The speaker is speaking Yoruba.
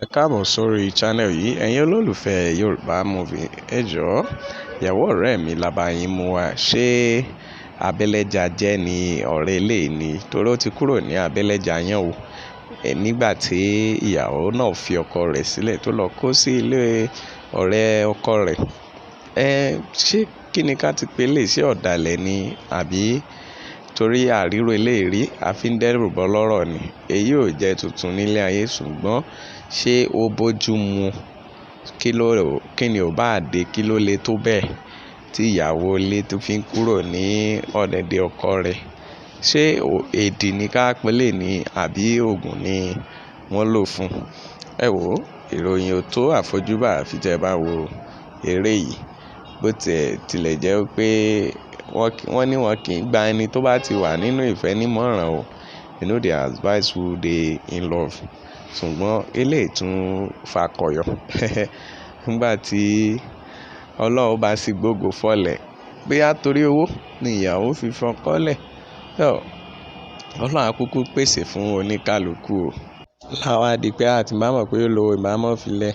Ẹ káàbọ̀ sórí channel yìí, ẹ̀yin olólùfẹ́ Yorùbá movie. Ẹ jọ̀ọ́, ìyàwó ọ̀rẹ́ mi la bá yín mú wá. Ṣé abẹ́lẹ́jà jẹ́ ni ọ̀rẹ́ ilé ni? Torí ó ti kúrò ní abẹ́lẹ́jà yẹn o. Nígbà tí ìyàwó náà fi ọkọ rẹ̀ sílẹ̀ tó lọ kó sí ilé ọ̀rẹ́ ọkọ rẹ̀. Ṣé kí ni ká ti pe lè ṣe ọ̀dàlẹ̀ ni? Àbí torí àríro eléèrí a fi ń dẹ́rù bọ́ lọ́rọ̀ ni? Èyí ò jẹ́ tuntun nílé ayé ṣùgbọ́n ṣé ó bójú mu? Kí ni ò bá dé, kí ló lè tó bẹ́ẹ̀ tí ìyàwó ilé tó fi ń kúrò ní ọ̀dẹ̀dẹ̀ ọkọ rẹ̀? Ṣé èdì ni ká pe lè ní àbí òògùn ni wọ́n lò fún? Ẹ wò ó, ìròyìn ò tó àfojúbà àfi tí ẹ bá wo eré yìí. Bó tilẹ̀ jẹ́ pé wọ́n ní wọn kì í gba ẹni tó bá ti wà nínú ìfẹ́ nímọ̀ràn o. You know they advise who they in love. Ṣùgbọ́n eléyìí tún fakọyọ. Nígbà tí Ọlọ́run bá sì gbógo fọ́lẹ̀, bóyá torí owó ni ìyàwó fi fọ́kọ lẹ̀. Ọlọ́run á kúkú pèsè fún oníkálukú o. Láwá di pé àti bá mọ̀ pé ó lo ìbámọ́ filẹ̀.